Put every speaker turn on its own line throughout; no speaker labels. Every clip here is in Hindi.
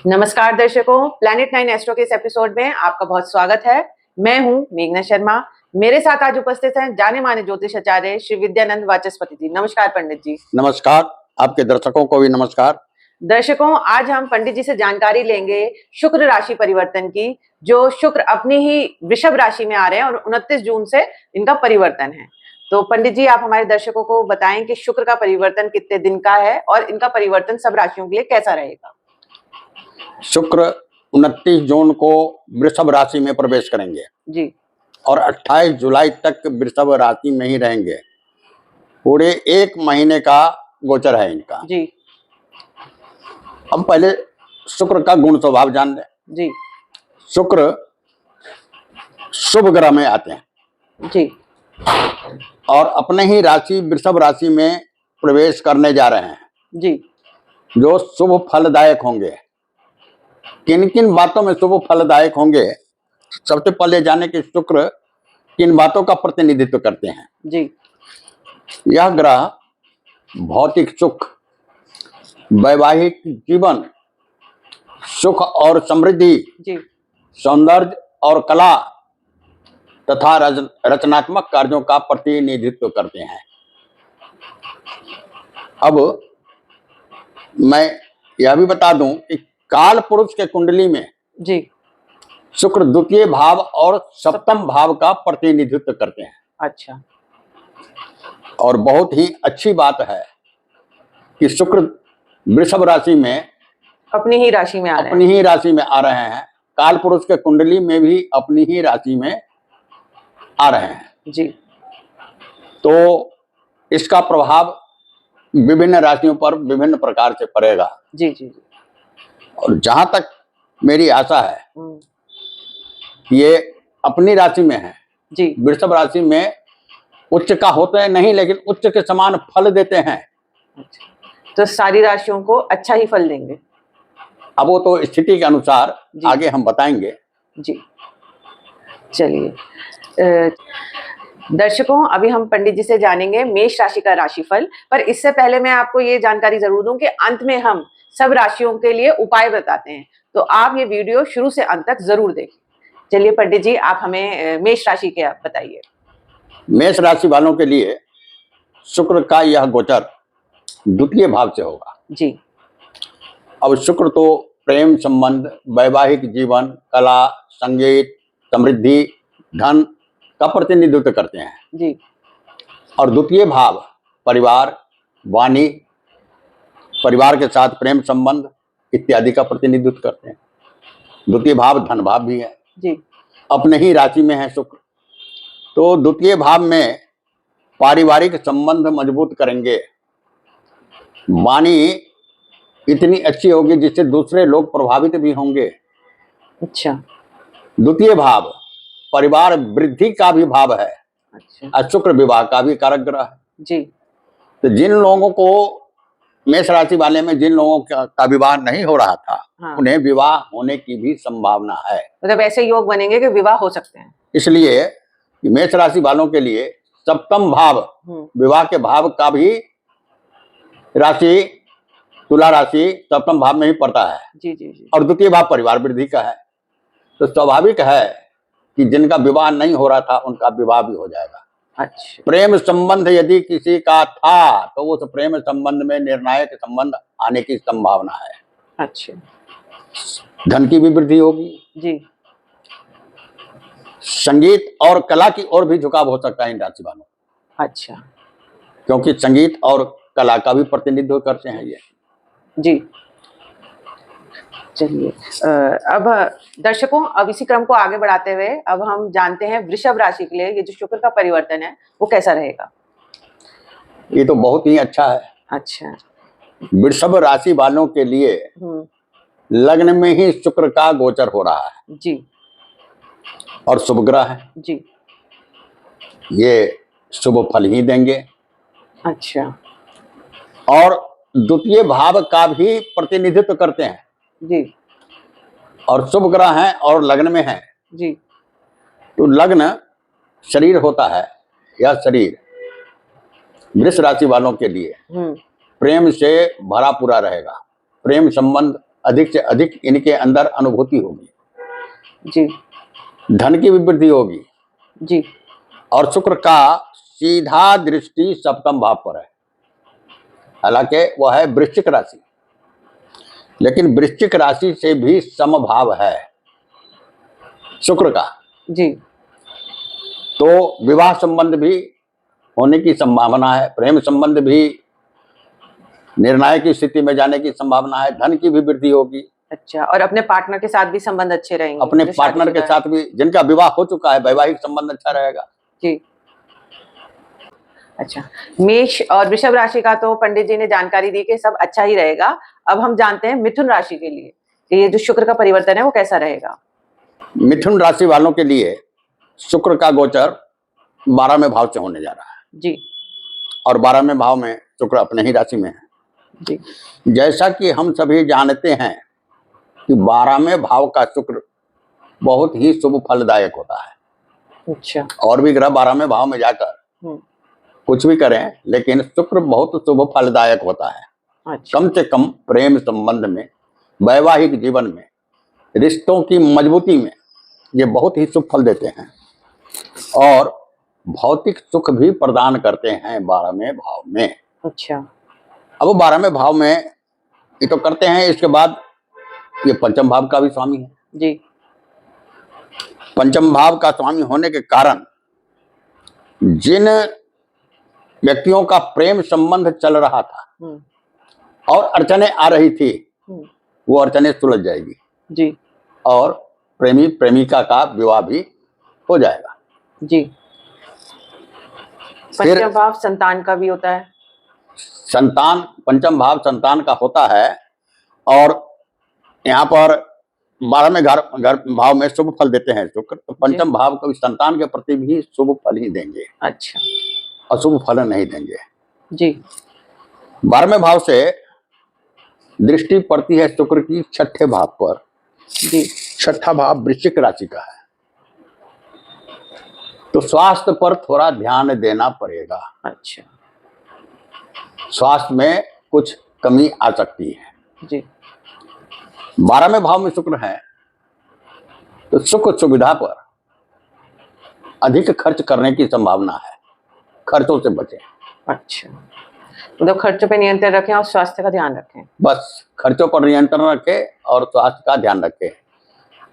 नमस्कार दर्शकों, प्लैनेट 9 एस्ट्रो के इस एपिसोड में आपका बहुत स्वागत है। मैं हूं मेघना शर्मा। मेरे साथ आज उपस्थित हैं जाने माने ज्योतिष आचार्य श्री विद्यानंद वाचस्पति जी। नमस्कार पंडित जी।
नमस्कार, आपके दर्शकों को भी नमस्कार।
दर्शकों, आज हम पंडित जी से जानकारी लेंगे शुक्र राशि परिवर्तन की। जो शुक्र अपनी ही वृषभ राशि में आ रहे हैं और 29 जून से इनका परिवर्तन है। तो पंडित जी, आप हमारे दर्शकों को बताएं कि शुक्र का परिवर्तन कितने दिन का है और इनका परिवर्तन सब राशियों के लिए कैसा रहेगा।
शुक्र 29 जून को वृषभ राशि में प्रवेश करेंगे
जी।
और 28 जुलाई तक वृषभ राशि में ही रहेंगे। पूरे एक महीने का गोचर है इनका
जी।
अब पहले शुक्र का गुण स्वभाव जान लें।
जी।
शुक्र शुभ ग्रह में आते हैं
जी।
और अपने ही राशि वृषभ राशि में प्रवेश करने जा रहे हैं
जी।
जो शुभ फलदायक होंगे। किन किन बातों में शुभ फलदायक होंगे, सबसे पहले जाने कि शुक्र किन बातों का प्रतिनिधित्व करते हैं।
जी।
यह ग्रह भौतिक सुख, वैवाहिक जीवन, सुख और समृद्धि,
जी।
सौंदर्य और कला तथा रचनात्मक कार्यों का प्रतिनिधित्व करते हैं। अब मैं यह भी बता दूं कि काल पुरुष के कुंडली में
जी।
शुक्र द्वितीय भाव और सप्तम भाव का प्रतिनिधित्व करते हैं।
अच्छा।
और बहुत ही अच्छी बात है कि शुक्र वृषभ राशि में
अपनी ही राशि में आ रहे हैं।
अपनी ही राशि में आ रहे हैं। काल पुरुष के कुंडली में भी अपनी ही राशि में आ रहे हैं।
जी।
तो इसका प्रभाव विभिन्न राशियों पर विभिन्न प्रकार से पड़ेगा।
जी। जी।
और जहां तक मेरी आशा है ये अपनी राशि में है।
जी।
वृषभ राशि में उच्च का होते हैं नहीं, लेकिन उच्च के समान फल देते हैं।
अच्छा। तो सारी राशियों को अच्छा ही फल देंगे।
अब वो तो स्थिति के अनुसार आगे हम बताएंगे।
जी। चलिए दर्शकों, अभी हम पंडित जी से जानेंगे मेष राशि का राशिफल। पर इससे पहले मैं आपको ये जानकारी जरूर दूं कि अंत में हम सब राशियों के लिए उपाय बताते हैं, तो आप ये वीडियो शुरू से अंत तक जरूर देखें। चलिए पंडित जी, आप हमें मेष राशि के बताइए।
मेष राशि वालों के लिए शुक्र का यह गोचर द्वितीय भाव से होगा।
जी।
अब शुक्र तो प्रेम संबंध, वैवाहिक जीवन, कला, संगीत, समृद्धि, धन का प्रतिनिधित्व करते हैं।
जी। और
द्वितीय भाव परिवार, वाणी, परिवार के साथ प्रेम संबंध इत्यादि का प्रतिनिधित्व करते हैं। द्वितीय भाव धन भाव भी है।
जी।
अपने ही राशि में है शुक्र, तो द्वितीय भाव में पारिवारिक संबंध मजबूत करेंगे। वाणी इतनी अच्छी होगी जिससे दूसरे लोग प्रभावित भी होंगे।
अच्छा।
द्वितीय भाव परिवार वृद्धि का भी भाव है।
अच्छा।
शुक्र विवाह का भी कारक ग्रह है।
जी।
तो जिन लोगों को मेष राशि वाले में जिन लोगों का विवाह नहीं हो रहा था, उन्हें विवाह होने की भी संभावना है।
मतलब ऐसे योग बनेंगे कि विवाह हो सकते हैं।
इसलिए मेष राशि वालों के लिए सप्तम भाव विवाह के भाव का भी राशि तुला राशि सप्तम भाव में ही पड़ता है।
जी। जी। जी।
और द्वितीय भाव परिवार वृद्धि का है। तो स्वाभाविक है कि जिनका विवाह नहीं हो रहा था उनका विवाह भी हो जाएगा।
अच्छा।
प्रेम संबंध यदि किसी का था तो उस प्रेम संबंध में निर्णायक संबंध आने की संभावना है।
अच्छा।
धन की भी वृद्धि होगी।
जी।
संगीत और कला की ओर भी झुकाव हो सकता है इन राशि वालों।
अच्छा।
क्योंकि संगीत और कला का भी प्रतिनिधित्व करते हैं ये।
जी। चलिए अब दर्शकों, अब इसी क्रम को आगे बढ़ाते हुए अब हम जानते हैं वृषभ राशि के लिए ये जो शुक्र का परिवर्तन है वो कैसा रहेगा।
ये तो बहुत ही अच्छा है।
अच्छा।
वृषभ राशि वालों के लिए लग्न में ही शुक्र का गोचर हो रहा है।
जी।
और शुभ ग्रह है।
जी।
ये शुभ फल ही देंगे।
अच्छा।
और द्वितीय भाव का भी प्रतिनिधित्व करते हैं।
जी।
और शुभ ग्रह हैं और लग्न में है।
जी।
तो लग्न शरीर होता है। यह शरीर वृष राशि वालों के लिए प्रेम से भरा पूरा रहेगा। प्रेम संबंध अधिक से अधिक इनके अंदर अनुभूति होगी।
जी
धन की भी वृद्धि होगी।
जी
और शुक्र का सीधा दृष्टि सप्तम भाव पर है, हालांकि वह है वृश्चिक राशि, लेकिन वृश्चिक राशि से भी समभाव है शुक्र का।
जी
तो विवाह संबंध भी होने की संभावना है, प्रेम संबंध भी निर्णायक की स्थिति में जाने की संभावना है, धन की भी वृद्धि होगी।
अच्छा, और अपने पार्टनर के साथ भी संबंध अच्छे रहेंगे?
अपने
जो
पार्टनर के
शादीशुदा है।
साथ भी, जिनका विवाह हो चुका है, वैवाहिक संबंध अच्छा रहेगा।
जी। अच्छा, मेष और वृषभ राशि का तो पंडित जी ने जानकारी दी कि सब अच्छा ही रहेगा। अब हम जानते हैं मिथुन राशि के लिए कि ये जो शुक्र का परिवर्तन है वो कैसा रहेगा।
मिथुन राशि वालों के लिए शुक्र का गोचर 12वें भाव से होने जा रहा है।
जी
और 12वें भाव में शुक्र अपने ही राशि में है।
जी
जैसा कि हम सभी जानते हैं कि 12वें भाव का शुक्र बहुत ही शुभ फलदायक होता है।
अच्छा।
और भी ग्रह 12वें भाव में जाकर कुछ भी करें, लेकिन शुक्र बहुत शुभ फलदायक होता है।
अच्छा।
कम से कम प्रेम संबंध में, वैवाहिक जीवन में, रिश्तों की मजबूती में ये बहुत ही शुभ फल देते हैं और भौतिक सुख भी प्रदान करते हैं 12वें भाव में।
अच्छा।
अब 12वें भाव में ये तो करते हैं, इसके बाद ये पंचम भाव का भी स्वामी है।
जी।
पंचम भाव का स्वामी होने के कारण जिन व्यक्तियों का प्रेम संबंध चल रहा था और अड़चने आ रही थी, वो अड़चने सुलझ जाएगी।
जी।
और प्रेमी प्रेमिका का विवाह भी हो जाएगा।
जी। पंचम भाव संतान का भी होता है।
संतान, पंचम भाव संतान का होता है और यहाँ पर 12वें घर भाव में शुभ फल देते हैं शुक्र। तो पंचम भाव को संतान के प्रति भी शुभ फल ही देंगे।
अच्छा।
अशुभ फल नहीं देंगे।
जी।
12वें भाव से दृष्टि पड़ती है शुक्र की 6ठे भाव पर।
जी।
6ठा भाव वृश्चिक राशि का है, तो स्वास्थ्य पर थोड़ा ध्यान देना पड़ेगा।
अच्छा।
स्वास्थ्य में कुछ कमी आ सकती है।
जी।
12वें भाव में शुक्र है, तो सुख सुविधा पर अधिक खर्च करने की संभावना है, खर्चों से बचें।
अच्छा, मतलब खर्चों पे नियंत्रण रखें और स्वास्थ्य का ध्यान रखें।
बस खर्चों पर नियंत्रण रखें और स्वास्थ्य का ध्यान रखें।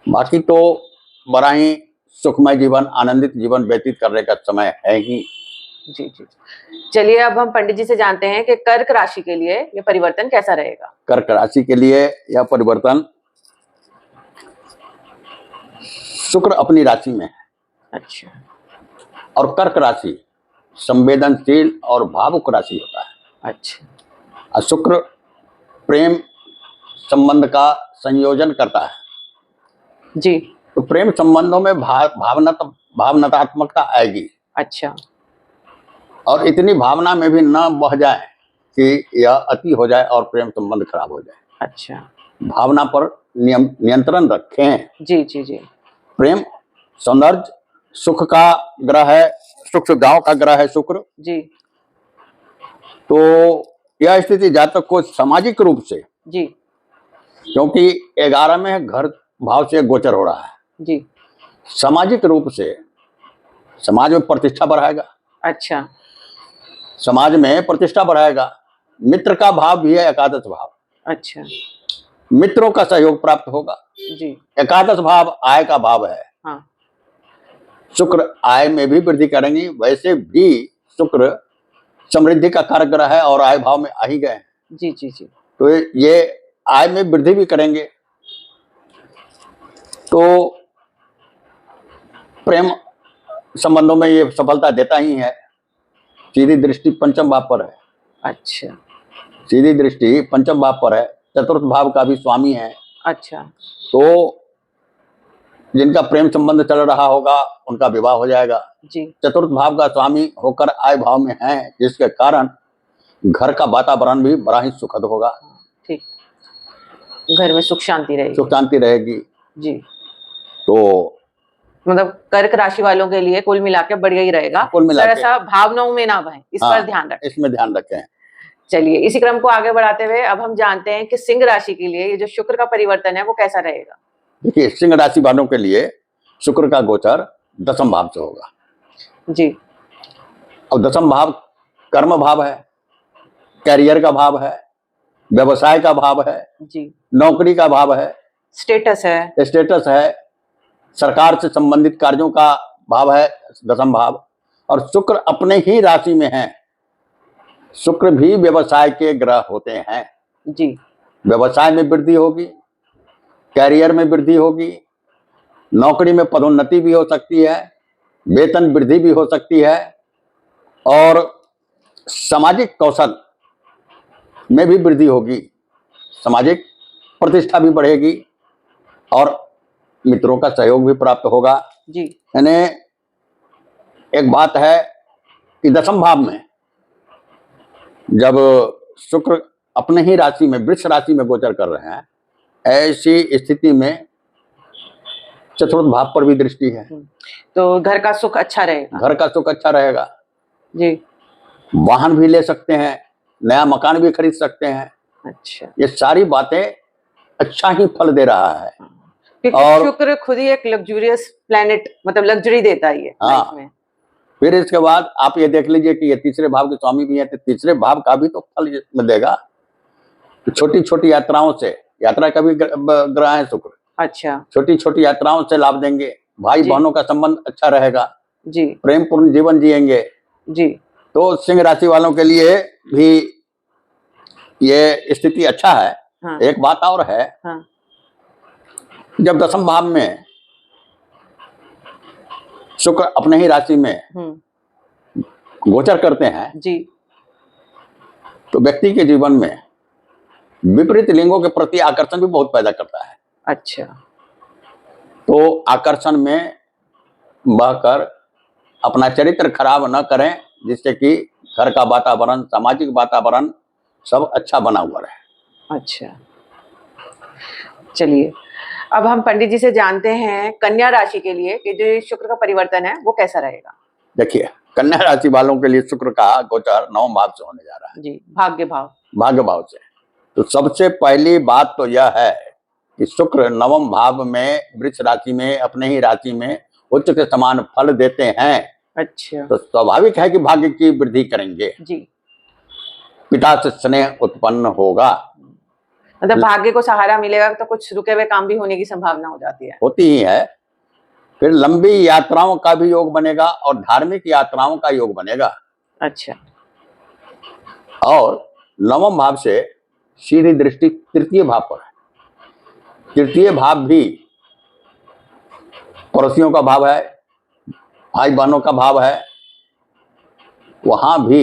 बाकी तो बड़ा ही सुखमय जीवन, आनंदित जीवन व्यतीत करने का समय है ही।
जी जी। चलिए अब हम पंडित जी से जानते हैं कि कर्क राशि के लिए ये परिवर्तन कैसा रहेगा।
कर्क राशि के लिए यह परिवर्तन, शुक्र अपनी राशि में है।
अच्छा।
और कर्क राशि संवेदनशील और भावुक राशि होता है।
अच्छा।
और शुक्र प्रेम संबंध का संयोजन करता है।
जी।
तो प्रेम संबंधों में भावनात्मकता आएगी।
अच्छा।
और इतनी भावना में भी न बह जाए कि यह अति हो जाए और प्रेम संबंध खराब हो जाए।
अच्छा।
भावना पर नियंत्रण रखें।
जी जी जी।
प्रेम, सौंदर्य, सुख का ग्रह है, सुख सुविधाओं का ग्रह है शुक्र।
जी।
तो यह स्थिति जातक को सामाजिक रूप से,
जी,
क्योंकि 11वें घर भाव से गोचर हो रहा है,
जी।
सामाजिक रूप से समाज में प्रतिष्ठा बढ़ाएगा।
अच्छा।
समाज में प्रतिष्ठा बढ़ाएगा। मित्र का भाव भी है एकादश भाव।
अच्छा।
मित्रों का सहयोग प्राप्त होगा।
जी।
एकादश भाव आय का भाव है।
हाँ।
शुक्र आय में भी वृद्धि करेंगी। वैसे भी शुक्र समृद्धि का कारक ग्रह है और आय भाव में आ ही गए।
जी जी जी।
तो ये आय में वृद्धि भी करेंगे। तो प्रेम संबंधों में ये सफलता देता ही है। सीधी दृष्टि पंचम भाव पर है।
अच्छा।
सीधी दृष्टि पंचम भाव पर है, चतुर्थ भाव का भी स्वामी है।
अच्छा।
तो जिनका प्रेम संबंध चल रहा होगा उनका विवाह हो जाएगा।
जी।
चतुर्थ भाव का स्वामी होकर आय भाव में है, जिसके कारण घर का वातावरण भी बड़ा ही सुखद होगा।
ठीक, घर में सुख शांति रहेगी।
सुख शांति रहेगी।
जी।
तो
मतलब कर्क राशि वालों के लिए कुल मिलाकर बढ़िया ही रहेगा।
कुल मिलाके
ऐसा भावनाओं में ना बहे, इस पर ध्यान रखें।
इसमें ध्यान रखें।
चलिए इसी क्रम को आगे बढ़ाते हुए अब हम जानते हैं कि सिंह राशि के लिए ये जो शुक्र का परिवर्तन है वो कैसा रहेगा।
देखिए, सिंह राशि वालों के लिए शुक्र का गोचर दसम भाव से होगा।
जी।
और दसम भाव कर्म भाव है, कैरियर का भाव है, व्यवसाय का भाव है,
जी।
नौकरी का भाव है,
स्टेटस है।
स्टेटस है, सरकार से संबंधित कार्यों का भाव है दसम भाव। और शुक्र अपने ही राशि में है। शुक्र भी व्यवसाय के ग्रह होते हैं।
जी।
व्यवसाय में वृद्धि होगी, कैरियर में वृद्धि होगी, नौकरी में पदोन्नति भी हो सकती है, वेतन वृद्धि भी हो सकती है, और सामाजिक कौशल में भी वृद्धि होगी, सामाजिक प्रतिष्ठा भी बढ़ेगी और मित्रों का सहयोग भी प्राप्त होगा।
जी।
यानी एक बात है कि दसम भाव में जब शुक्र अपने ही राशि में वृष राशि में गोचर कर रहे हैं, ऐसी स्थिति में चतुर्थ भाव पर भी दृष्टि है,
तो घर का सुख अच्छा रहेगा।
घर का सुख अच्छा रहेगा।
जी।
वाहन भी ले सकते हैं, नया मकान भी खरीद सकते हैं।
अच्छा।
ये सारी बातें अच्छा ही फल दे रहा है।
क्योंकि
और
शुक्र खुद ही एक लग्जूरियस प्लेनेट, मतलब लग्जरी देता ही है लाइफ में।
फिर इसके बाद आप ये देख लीजिए कि ये तीसरे भाव के स्वामी भी है, तो तीसरे भाव का भी तो फल देगा। तो छोटी छोटी यात्राओं से, यात्रा का भी ग्रह है शुक्र।
अच्छा।
छोटी छोटी यात्राओं से लाभ देंगे, भाई बहनों का संबंध अच्छा रहेगा,
जी।
प्रेम पूर्ण जीवन जिएंगे।
जी।
तो सिंह राशि वालों के लिए भी ये स्थिति अच्छा है।
हाँ।
एक बात और है,
हाँ।
जब दसम भाव में शुक्र अपने ही राशि में गोचर करते हैं,
जी।
तो व्यक्ति के जीवन में विपरीत लिंगों के प्रति आकर्षण भी बहुत पैदा करता है।
अच्छा।
तो आकर्षण में बहकर अपना चरित्र खराब न करें, जिससे कि घर का वातावरण, सामाजिक वातावरण सब अच्छा बना हुआ रहे।
अच्छा, चलिए अब हम पंडित जी से जानते हैं कन्या राशि के लिए कि जो शुक्र का परिवर्तन है वो कैसा रहेगा।
देखिए, कन्या राशि वालों के लिए शुक्र का गोचर नवम भाव से होने जा रहा है।
जी, भाग्य भाव।
भाग्य भाव से। तो सबसे पहली बात तो यह है कि शुक्र नवम भाव में वृष राशि में अपने ही राशि में उच्च के समान फल देते हैं।
अच्छा।
तो स्वाभाविक है कि भाग्य की वृद्धि करेंगे।
जी।
पिता से स्नेह उत्पन्न होगा,
मतलब भाग्य को सहारा मिलेगा तो कुछ रुके हुए काम भी होने की संभावना हो जाती है।
होती ही है। फिर लंबी यात्राओं का भी योग बनेगा और धार्मिक यात्राओं का योग बनेगा।
अच्छा।
और नवम भाव से सीधी दृष्टि तृतीय भाव पर है। तृतीय भाव भी पड़ोसियों का भाव है, भाई बहनों का भाव है, वहां भी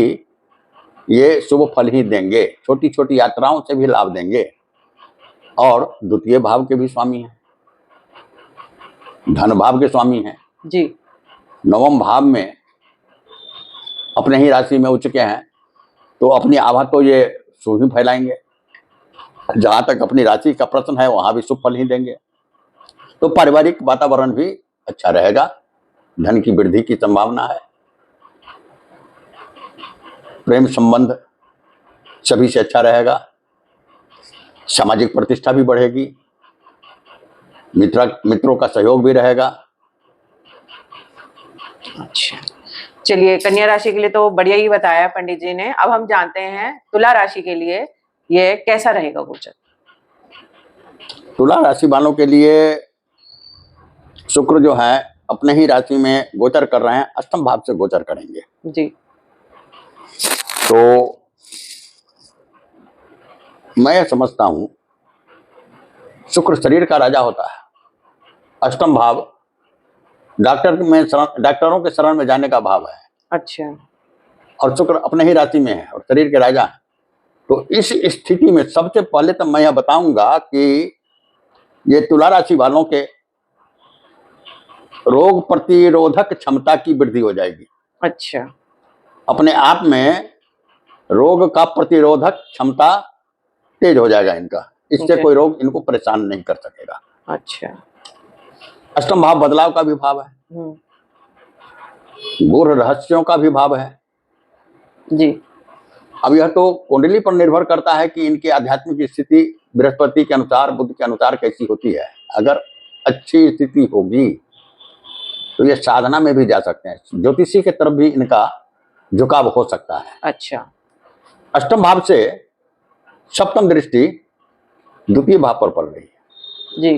ये शुभ फल ही देंगे, छोटी छोटी यात्राओं से भी लाभ देंगे। और द्वितीय भाव के भी स्वामी हैं, धन भाव के स्वामी हैं।
जी।
नवम भाव में अपने ही राशि में उच्च के हैं, तो अपनी आभा तो ये शुभ ही फैलाएंगे। जहां तक अपनी राशि का प्रश्न है वहां भी शुभ फल ही देंगे। तो पारिवारिक वातावरण भी अच्छा रहेगा, धन की वृद्धि की संभावना है, प्रेम संबंध सभी से अच्छा रहेगा, सामाजिक प्रतिष्ठा भी बढ़ेगी, मित्रों का सहयोग भी रहेगा।
अच्छा, चलिए कन्या राशि के लिए तो बढ़िया ही बताया पंडित जी ने। अब हम जानते हैं तुला राशि के लिए ये कैसा रहेगा गोचर।
तुला राशि वालों के लिए शुक्र जो है अपने ही राशि में गोचर कर रहे हैं, अष्टम भाव से गोचर करेंगे।
जी।
तो मैं समझता हूं शुक्र शरीर का राजा होता है। अष्टम भाव डॉक्टरों के शरण में जाने का भाव है।
अच्छा।
और शुक्र अपने ही राशि में है और शरीर के राजा है। तो इस स्थिति में सबसे पहले तो मैं यह बताऊंगा कि ये तुला राशि वालों के रोग प्रतिरोधक क्षमता की वृद्धि हो जाएगी।
अच्छा।
अपने आप में रोग का प्रतिरोधक क्षमता तेज हो जाएगा इनका, इससे कोई रोग इनको परेशान नहीं कर सकेगा।
अच्छा।
अष्टम भाव बदलाव का भी भाव है, गूढ़ रहस्यों का भी भाव है।
जी।
अब यह तो कुंडली पर निर्भर करता है कि इनकी आध्यात्मिक स्थिति बृहस्पति के अनुसार, बुध के अनुसार कैसी होती है। अगर अच्छी स्थिति होगी तो ये साधना में भी जा सकते हैं, ज्योतिषी की तरफ भी इनका झुकाव हो सकता है।
अच्छा।
अष्टम भाव से सप्तम दृष्टि द्वितीय भाव पर पड़ रही है
जी।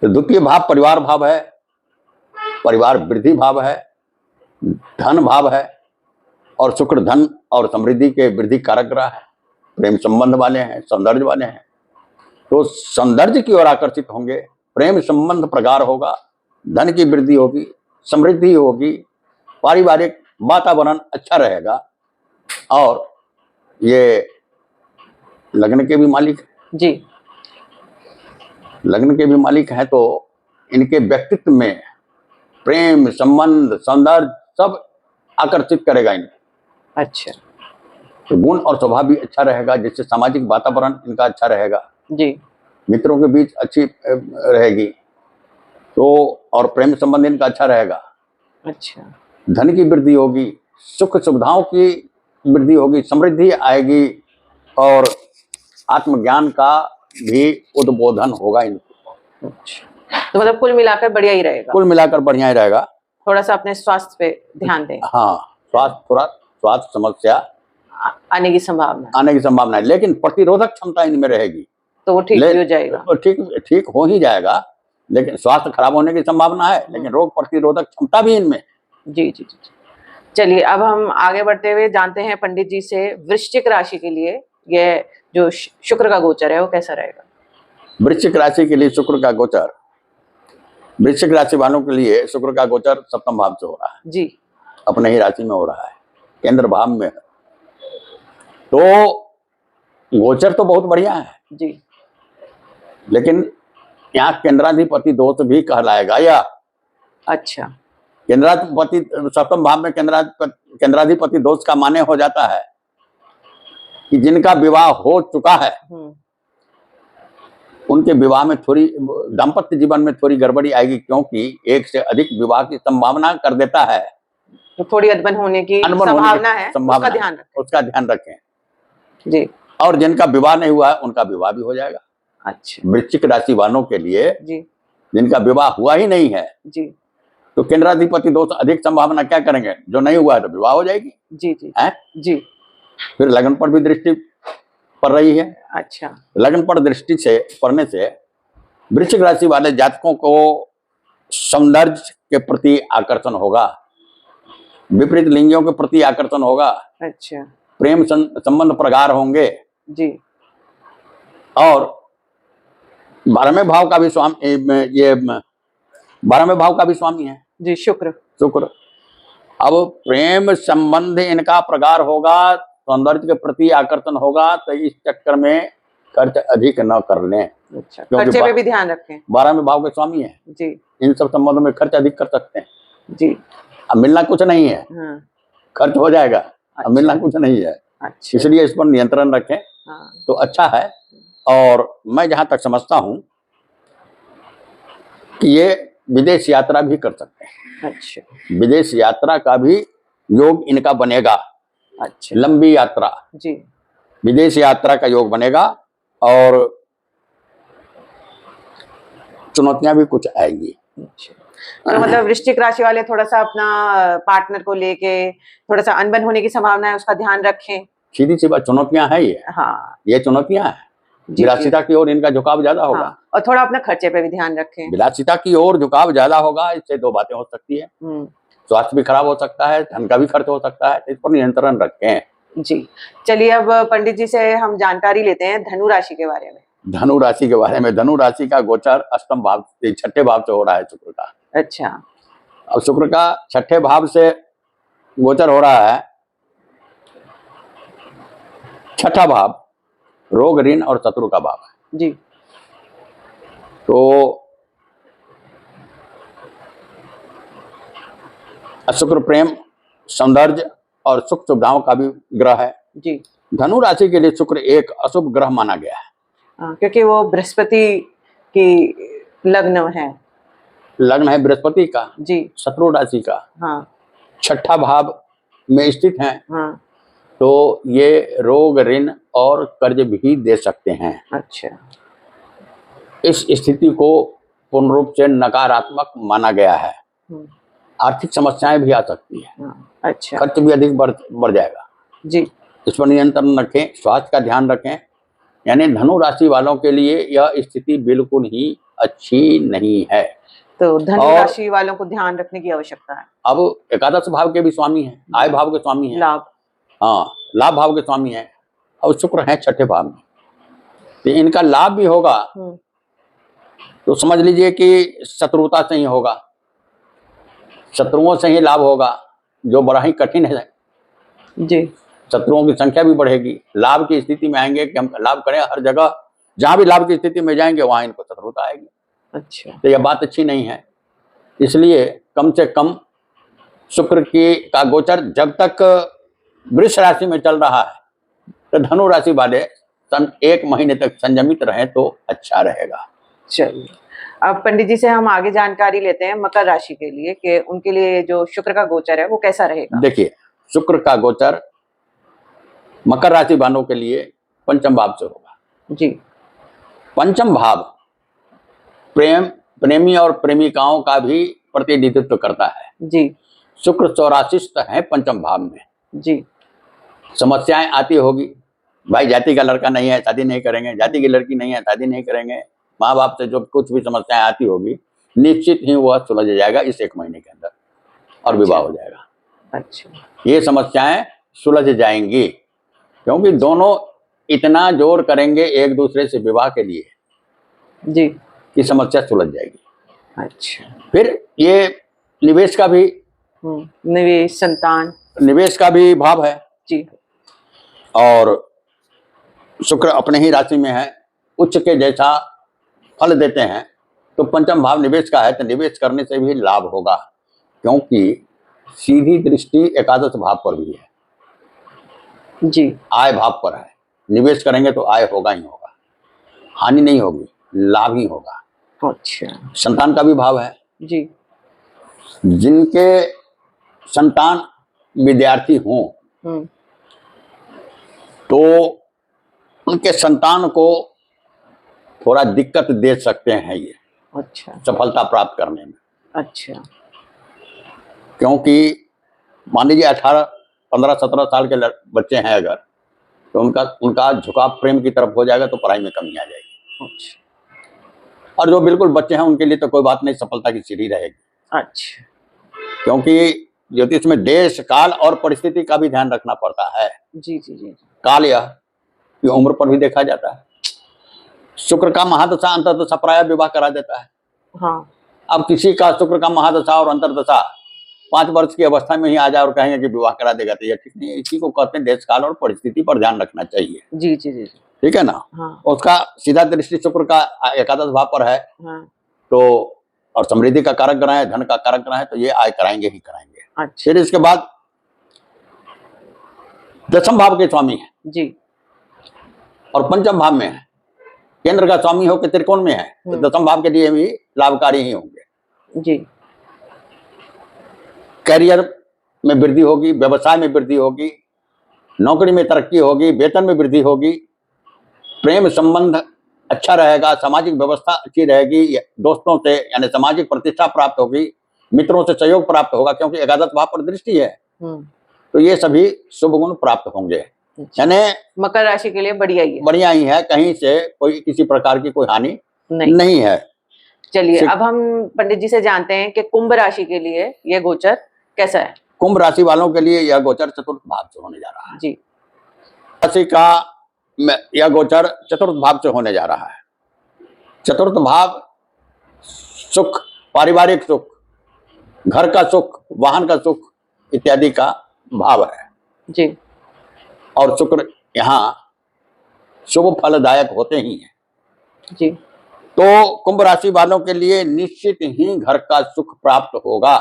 तो द्वितीय भाव परिवार भाव है, परिवार वृद्धि भाव है, धन भाव है, और शुक्र धन और समृद्धि के वृद्धि कारक ग्रह है, प्रेम संबंध वाले हैं, सौंदर्य वाले हैं, तो सौंदर्य की ओर आकर्षित होंगे, प्रेम संबंध प्रगाढ़ होगा, धन की वृद्धि होगी, समृद्धि होगी, पारिवारिक वातावरण अच्छा रहेगा। और ये लग्न के भी मालिक
जी।
लग्न के भी मालिक हैं, तो इनके व्यक्तित्व में प्रेम संबंध सौंदर्य सब आकर्षित करेगा इन्हें।
अच्छा
तो गुण और स्वभाव भी अच्छा रहेगा, जिससे सामाजिक वातावरण इनका अच्छा रहेगा,
जी।
मित्रों के बीच अच्छी रहेगी, तो और प्रेम संबंध इनका अच्छा रहेगा।
अच्छा।
धन की वृद्धि होगी, सुख सुविधाओं की वृद्धि होगी, समृद्धि आएगी, और आत्मज्ञान का भी उद्बोधन होगा इनको।
अच्छा, तो मतलब कुल मिलाकर बढ़िया ही रहेगा।
कुल मिलाकर बढ़िया ही रहेगा।
थोड़ा सा अपने स्वास्थ्य पे ध्यान दें।
हाँ, स्वास्थ्य समस्या
आने की संभावना
है, लेकिन प्रतिरोधक क्षमता इनमें रहेगी,
तो वो ठीक हो जाएगा।
तो ठीक हो ही जाएगा, लेकिन स्वास्थ्य खराब होने की संभावना है, लेकिन रोग प्रतिरोधक क्षमता भी इनमें।
जी जी जी। चलिए अब हम आगे बढ़ते हुए जानते हैं पंडित जी से वृश्चिक राशि के लिए ये जो शुक्र का गोचर है वो कैसा रहेगा।
वृश्चिक राशि के लिए शुक्र का गोचर, वृश्चिक राशि वालों के लिए शुक्र का गोचर सप्तम भाव से हो रहा है
जी।
अपने ही राशि में हो रहा है, केंद्र भाव में है, तो गोचर तो बहुत बढ़िया है
जी।
लेकिन यहाँ केंद्राधिपति दोष भी कहलाएगा। या
अच्छा।
केंद्राधिपति सप्तम भाव में केंद्राधिपति दोष का माने हो जाता है कि जिनका विवाह हो चुका है उनके विवाह में थोड़ी दाम्पत्य जीवन में थोड़ी गड़बड़ी आएगी, क्योंकि एक से अधिक विवाह की संभावना कर देता है,
तो थोड़ी अनबन होने की संभावना है, उसका ध्यान रखें जी।
और जिनका विवाह नहीं हुआ है उनका विवाह भी हो जाएगा।
अच्छा।
वृश्चिक राशि वालों के लिए
जी,
जिनका विवाह हुआ ही नहीं है
जी,
तो केंद्राधिपति दोष अधिक संभावना क्या करेंगे, जो नहीं हुआ है तो विवाह हो जाएगी।
जी जी
है?
जी।
फिर लगन पर भी दृष्टि पड़ रही है।
अच्छा।
लगन पर दृष्टि से पड़ने से वृश्चिक राशि वाले जातकों को सौंदर्य के प्रति आकर्षण होगा, विपरीत लिंगियों के प्रति आकर्षण होगा।
अच्छा।
प्रेम संबंध प्रगाढ़ होंगे
जी।
और 12वें भाव का भी स्वामी, ये 12वें भाव का भी स्वामी है
जी, शुक्र।
अब प्रेम संबंध इनका प्रगाढ़ होगा, सौंदर्य के प्रति आकर्षण होगा, तो इस चक्कर में खर्च अधिक न कर लें।
अच्छा, खर्चे पे भी ध्यान रखें।
12वें भाव के स्वामी है
जी।
इन सब संबंधों में खर्च अधिक कर सकते हैं
जी।
अब मिलना कुछ नहीं है।
हाँ।
खर्च हो जाएगा।
अच्छा।
अब मिलना कुछ नहीं है।
अच्छा।
इसलिए इस पर नियंत्रण रखें।
हाँ।
तो अच्छा है। और मैं जहां तक समझता हूं कि ये विदेश यात्रा भी कर सकते हैं।
अच्छा।
विदेश यात्रा का भी योग इनका बनेगा।
अच्छा।
लंबी यात्रा
जी,
विदेश यात्रा का योग बनेगा और चुनौतियां भी कुछ आएगी।
अच्छा। तो मतलब वृश्चिक राशि वाले थोड़ा सा अपना पार्टनर को लेके थोड़ा सा अनबन होने की संभावना है, उसका ध्यान रखें।
सीधी सी बात, चुनौतियां हैं ये।
हाँ,
ये चुनौतियां हैं।
जी,
विलासिता की ओर इनका झुकाव ज्यादा होगा।
हाँ। और थोड़ा अपने खर्चे पे भी ध्यान रखें।
विलासिता की ओर झुकाव ज्यादा होगा, इससे दो बातें हो सकती है, स्वास्थ्य भी खराब हो सकता है, धन का भी खर्च हो सकता है। इस पर नियंत्रण रखें।
जी। चलिए अब पंडित जी से हम जानकारी लेते हैं धनु राशि के बारे में।
धनु राशि के बारे में, धनु राशि का गोचर अष्टम भाव, छठे भाव से हो रहा है शुक्र का।
अच्छा।
अब शुक्र का छठे भाव से गोचर हो रहा है। छठा भाव रोग ऋण और शत्रु का भाव है
जी।
तो शुक्र प्रेम सौंदर्य और सुख सुविधाओं का भी ग्रह है
जी।
धनु राशि के लिए शुक्र एक अशुभ ग्रह माना गया है।
क्योंकि वो बृहस्पति की लग्न है
बृहस्पति का
जी,
शत्रु राशि का।
हाँ।
छठा भाव में स्थित है।
हाँ।
तो ये रोग, ऋण और कर्ज भी दे सकते हैं।
अच्छा।
इस स्थिति को पूर्ण रूप से नकारात्मक माना गया है।
हम्म,
आर्थिक समस्याएं भी आ सकती है,
हाँ, अच्छा
खर्च भी अधिक बढ़ जाएगा।
जी।
इस पर नियंत्रण रखें, स्वास्थ्य का ध्यान रखें। यानी धनु राशि वालों के लिए यह स्थिति बिल्कुल ही अच्छी नहीं है।
तो धनु
और
राशि वालों को ध्यान रखने की आवश्यकता है।
अब एकादश भाव के भी स्वामी हैं, आय भाव के स्वामी हैं,
लाभ।
हाँ लाभ भाव के स्वामी हैं, और शुक्र है छठे भाव में, तो इनका लाभ भी होगा। तो समझ लीजिए कि शत्रुता से ही होगा, शत्रुओं से ही लाभ होगा, जो बड़ा ही कठिन है
जी।
शत्रुओं की संख्या भी बढ़ेगी। लाभ की स्थिति में आएंगे कि हम लाभ करें, हर जगह जहां भी लाभ की स्थिति में जाएंगे वहां इनको शत्रुता आएगी।
अच्छा।
तो यह बात अच्छी नहीं है। इसलिए कम से कम शुक्र की का गोचर जब तक वृष राशि में चल रहा है तो धनु राशि वाले 1 महीने तक संयमित रहें तो अच्छा रहेगा।
चलिए, अब पंडित जी से हम आगे जानकारी लेते हैं मकर राशि के लिए कि उनके लिए जो शुक्र का गोचर है वो कैसा रहेगा।
देखिए, शुक्र का गोचर मकर राशि वालों के लिए पंचम भाव से होगा
जी।
पंचम भाव प्रेमी और प्रेमिकाओं का भी प्रतिनिधित्व करता है
जी।
शुक्र 84 है पंचम भाव में।
जी।
समस्याएं आती होगी, भाई जाति का लड़का नहीं है शादी नहीं करेंगे, जाति की लड़की नहीं है शादी नहीं करेंगे, माँ बाप से जो कुछ भी समस्याएं आती होगी निश्चित ही वह सुलझ जाएगा इस 1 महीने के अंदर और विवाह हो जाएगा।
अच्छा।
ये समस्याएं सुलझ जाएंगी क्योंकि दोनों इतना जोर करेंगे एक दूसरे से विवाह के लिए
जी
कि समस्या सुलझ जाएगी।
अच्छा।
फिर ये निवेश का भी
निवेश, संतान,
निवेश का भी भाव है
जी।
और शुक्र अपने ही राशि में है, उच्च के जैसा फल देते हैं। तो पंचम भाव निवेश का है तो निवेश करने से भी लाभ होगा क्योंकि सीधी दृष्टि एकादश भाव पर भी है
जी।
आय भाव पर है। निवेश करेंगे तो आय होगा ही होगा, हानि नहीं होगी, लाभ ही होगा।
अच्छा।
संतान का भी भाव है
जी।
जिनके संतान विद्यार्थी हों तो उनके संतान को थोड़ा दिक्कत दे सकते हैं ये
अच्छा।
सफलता प्राप्त करने में।
अच्छा।
क्योंकि मान लीजिए 18, 15, 17 साल के बच्चे हैं अगर तो उनका झुकाव प्रेम की तरफ हो जाएगा तो पढ़ाई में कमी आ जाएगी।
अच्छा।
और जो बिल्कुल बच्चे हैं उनके लिए तो कोई बात नहीं, सफलता की सीढ़ी रहेगी।
अच्छा।
क्योंकि ज्योतिष में देश, काल और परिस्थिति का भी ध्यान रखना पड़ता है।
जी जी जी।
काल यह उम्र पर भी देखा जाता है। शुक्र का महादशा अंतरदशा प्राय विवाह करा देता है।
हाँ।
अब किसी का शुक्र का महादशा और अंतरदशा 5 वर्ष की अवस्था में ही आ जाए और कहेंगे कि विवाह करा देगा तो यह ठीक नहीं है। इसी को कहते हैं देश काल और परिस्थिति पर ध्यान रखना चाहिए।
जी जी जी।
ठीक है ना।
हाँ।
उसका सीधा दृष्टि शुक्र का एकादश भाव पर है।
हाँ।
तो और समृद्धि का कारक ग्रह है, धन का कारक ग्रह है, तो ये आय कराएंगे ही कराएंगे।
अच्छा।
फिर इसके बाद दशम भाव के स्वामी है
जी।
और पंचम भाव में है, केंद्र का स्वामी हो के त्रिकोण में है तो दशम भाव के लिए भी लाभकारी ही होंगे।
जी।
कैरियर में वृद्धि होगी, व्यवसाय में वृद्धि होगी, नौकरी में तरक्की होगी, वेतन में वृद्धि होगी, प्रेम संबंध अच्छा रहेगा, सामाजिक व्यवस्था अच्छी रहेगी, दोस्तों से यानी सामाजिक प्रतिष्ठा प्राप्त होगी, मित्रों से सहयोग प्राप्त होगा क्योंकि एकादश भाव पर दृष्टि है। तो ये सभी शुभ गुण प्राप्त होंगे। यानी
मकर राशि के लिए बढ़िया ही है।
बढ़िया ही है, कहीं से कोई किसी प्रकार की कोई हानि नहीं है।
चलिए अब हम पंडित जी से जानते हैं कि कुंभ राशि के लिए यह गोचर कैसा है।
कुंभ राशि वालों के लिए यह गोचर चतुर्थ भाव से होने जा रहा है।
जी।
राशि का यह गोचर चतुर्थ भाव से होने जा रहा है। चतुर्थ भाव सुख, पारिवारिक सुख, घर का सुख, वाहन का सुख इत्यादि का भाव है
जी।
और शुक्र यहाँ शुभ फलदायक होते ही हैं
जी।
तो कुंभ राशि वालों के लिए निश्चित ही घर का सुख प्राप्त होगा,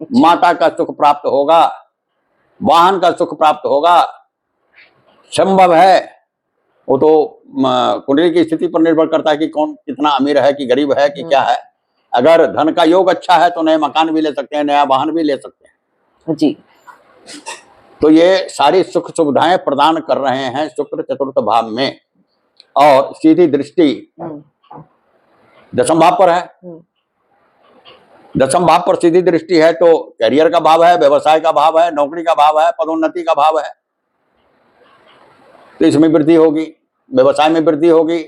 माता का सुख प्राप्त होगा, वाहन का सुख प्राप्त होगा। संभव है, वो तो कुंडली की स्थिति पर निर्भर करता है कि कौन कितना अमीर है कि गरीब है कि क्या है। अगर धन का योग अच्छा है तो नए मकान भी ले सकते हैं, नया वाहन भी ले सकते हैं।
जी।
तो ये सारी सुख सुविधाएं प्रदान कर रहे हैं शुक्र चतुर्थ भाव में, और सीधी दृष्टि दशम भाव पर है। दशम भाव पर सीधी दृष्टि है तो करियर का भाव है, व्यवसाय का भाव है, नौकरी का भाव है, पदोन्नति का भाव है, तो इसमें वृद्धि होगी, व्यवसाय में वृद्धि होगी,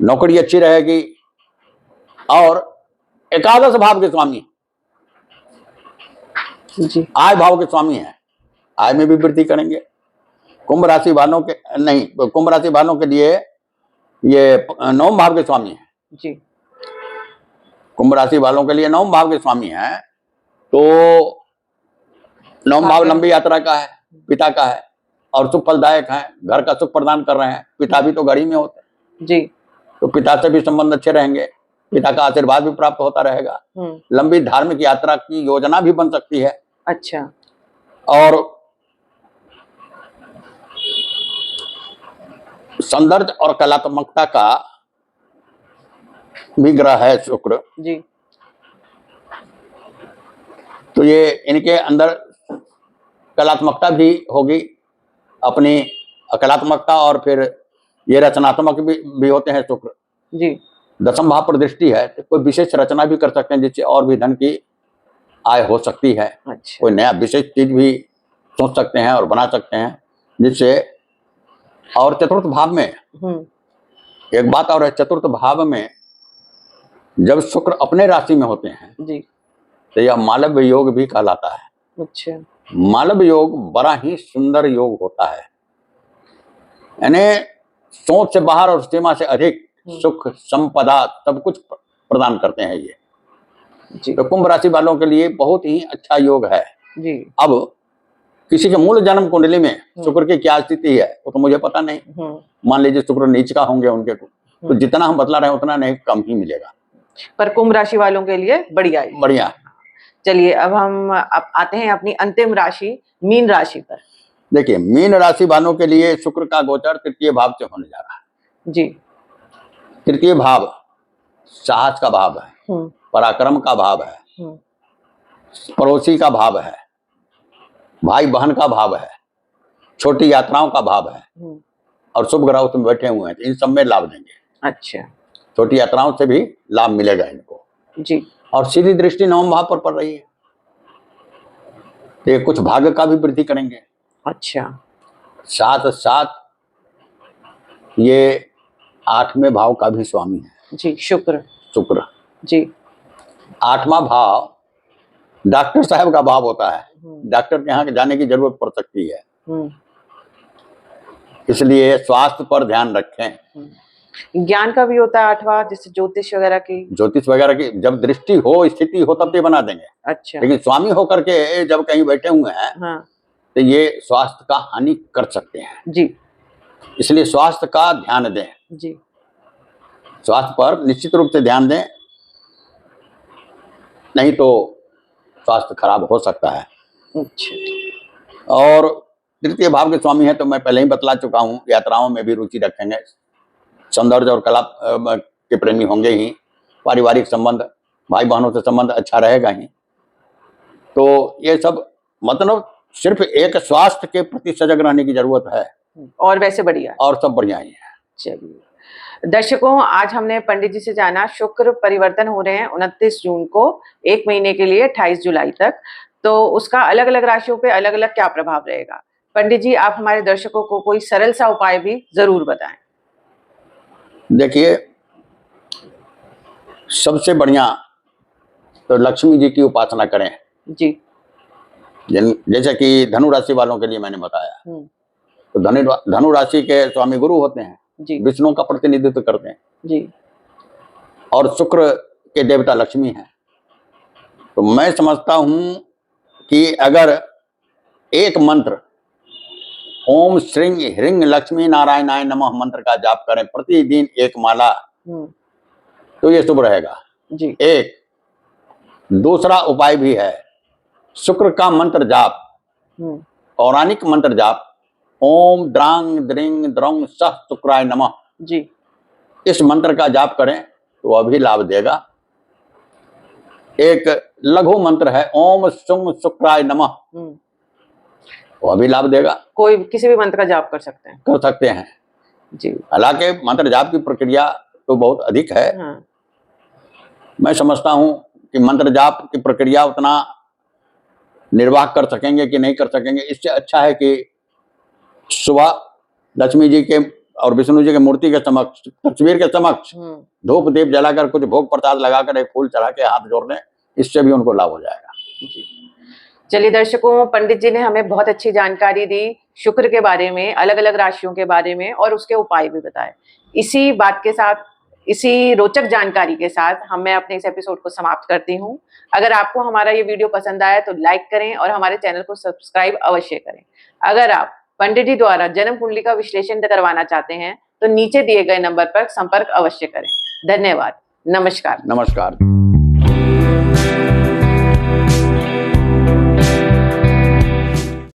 नौकरी अच्छी रहेगी। और एकादश भाव के स्वामी
जी,
आय भाव के स्वामी है, आय में भी वृद्धि करेंगे। कुंभ राशि वालों के नहीं, कुंभ राशि वालों के लिए ये नवम भाव के स्वामी है
जी,
कुंभ राशि वालों के लिए नवम भाव के स्वामी है। तो नवम भाव लंबी यात्रा का है, पिता का है, और सुख फलदायक है, घर का सुख प्रदान कर रहे हैं। पिता भी तो घर ही में होते हैं
जी,
तो पिता से भी संबंध अच्छे रहेंगे, पिता का आशीर्वाद भी प्राप्त होता रहेगा। लंबी धार्मिक यात्रा की योजना भी बन सकती है।
अच्छा,
और सौंदर्य और कलात्मकता का भी ग्रह है शुक्र,
जी,
तो ये इनके अंदर कलात्मकता भी होगी, अपनी कलात्मकता, और फिर ये रचनात्मक भी होते हैं शुक्र।
जी,
दशम भाव पर दृष्टि है तो कोई विशेष रचना भी कर सकते हैं जिससे और भी धन की आय हो सकती है।
अच्छा,
कोई नया विशेष चीज भी सोच सकते हैं और बना सकते हैं जिससे। और चतुर्थ भाव में एक बात और है, चतुर्थ भाव में जब शुक्र अपने राशि में होते हैं
जी,
तो यह मालव्य योग भी कहलाता है।
अच्छा,
मालव्य योग बड़ा ही सुंदर योग होता है, यानी सोच से बाहर और सीमा से अधिक सुख संपदा सब कुछ प्रदान करते हैं ये।
जी,
तो कुंभ राशि वालों के लिए बहुत ही अच्छा योग है।
जी,
अब किसी के मूल जन्म कुंडली में शुक्र की क्या स्थिति है वो तो मुझे पता नहीं। मान लीजिए शुक्र नीच का होंगे उनके को, तो जितना हम बतला रहे हैं उतना नहीं, कम ही मिलेगा।
पर कुंभ राशि वालों के लिए बढ़िया है।
बढ़िया।
चलिए अब हम आते हैं अपनी अंतिम राशि मीन राशि पर।
देखिए, मीन राशि वालों के लिए शुक्र का गोचर तृतीय भाव से होने जा रहा है।
जी,
तृतीय भाव साहस का भाव है, पराक्रम का भाव है, पड़ोसी का भाव है, भाई बहन का भाव है, छोटी यात्राओं का भाव है, और शुभ ग्रह उसमें बैठे हुए हैं, इन सब में लाभ देंगे।
अच्छा,
छोटी यात्राओं से भी लाभ मिलेगा इनको।
जी,
और सीधी दृष्टि नवम भाव पर पड़ रही है तो ये कुछ भाग्य का भी वृद्धि करेंगे।
अच्छा,
साथ साथ ये 8वें भाव का भी स्वामी है
जी, शुक्र,
शुक्र।
जी,
8वां भाव डॉक्टर साहब का भाव होता है, डॉक्टर के यहाँ जाने की जरूरत पड़ सकती है, इसलिए स्वास्थ्य पर ध्यान रखें।
ज्ञान का भी होता है 8वां, जैसे ज्योतिष वगैरह की।
ज्योतिष वगैरह की जब दृष्टि हो, स्थिति हो, तब ये बना देंगे।
अच्छा,
लेकिन स्वामी होकर के जब कहीं बैठे हुए हैं
हाँ,
तो ये स्वास्थ्य का हानि कर सकते हैं,
जी,
इसलिए स्वास्थ्य का ध्यान दें।
जी,
स्वास्थ्य पर निश्चित रूप से ध्यान दें, नहीं तो स्वास्थ्य खराब हो सकता है।
अच्छा,
और तृतीय भाव के स्वामी है तो मैं पहले ही बतला चुका हूँ, यात्राओं में भी रुचि रखेंगे, सौंदर्य और कला के प्रेमी होंगे ही, पारिवारिक संबंध, भाई बहनों से संबंध अच्छा रहेगा ही। तो ये सब मतलब सिर्फ एक स्वास्थ्य के प्रति सजग रहने की जरूरत है,
और वैसे बढ़िया,
और सब बढ़िया ही है।
चलिए दर्शकों, आज हमने पंडित जी से जाना शुक्र परिवर्तन हो रहे हैं 29 जून को, 1 महीने के लिए 28 जुलाई तक, तो उसका अलग अलग राशियों पे अलग अलग क्या प्रभाव रहेगा। पंडित जी, आप हमारे दर्शकों को कोई सरल सा उपाय भी जरूर बताएं।
देखिए, सबसे बढ़िया तो लक्ष्मी जी की उपासना करें
जी,
जैसे कि धनु राशि वालों के लिए मैंने बताया, तो धनु राशि के स्वामी गुरु होते हैं,
जी,
विष्णु का प्रतिनिधित्व करते हैं
जी,
और शुक्र के देवता लक्ष्मी हैं। तो मैं समझता हूं कि अगर एक मंत्र ओम श्रीं ह्रीं लक्ष्मी नारायणाय नमः मंत्र का जाप करें प्रतिदिन एक माला, तो ये शुभ रहेगा।
जी,
एक दूसरा उपाय भी है, शुक्र का मंत्र जाप, पौराणिक मंत्र जाप, ओम द्रांग द्रिंग द्रौंग सह शुक्राय नमः,
जी,
इस मंत्र का जाप करें तो वह भी लाभ देगा। एक लघु मंत्र है ओम शुंग शुक्राय नमः, वो भी लाभ देगा।
कोई किसी भी मंत्र का जाप कर सकते हैं।
कर सकते हैं
जी।
हालांकि मंत्र जाप की प्रक्रिया तो बहुत अधिक है।
हाँ।
मैं समझता हूं कि मंत्र जाप की प्रक्रिया उतना निर्वाह कर सकेंगे कि नहीं कर सकेंगे, इससे अच्छा है कि सुबह लक्ष्मी जी के और विष्णु जी के मूर्ति के समक्ष, तस्वीर के समक्ष धूप दीप जलाकर कुछ भोग प्रसाद लगाकर एक फूल चढ़ा के हाथ जोड़ लें, इससे भी उनको लाभ हो जाएगा।
जी। चलिए दर्शकों, पंडित जी ने हमें बहुत अच्छी जानकारी दी शुक्र के बारे में, अलग अलग राशियों के बारे में और उसके उपाय भी बताए। इसी बात के साथ, इसी रोचक जानकारी के साथ मैं अपने इस एपिसोड को समाप्त करती हूँ। अगर आपको हमारा ये वीडियो पसंद आया तो लाइक करें और हमारे चैनल को सब्सक्राइब अवश्य करें। अगर आप पंडित जी द्वारा जन्म कुंडली का विश्लेषण करवाना चाहते हैं तो नीचे दिए गए नंबर पर संपर्क अवश्य करें। धन्यवाद। नमस्कार।
नमस्कार।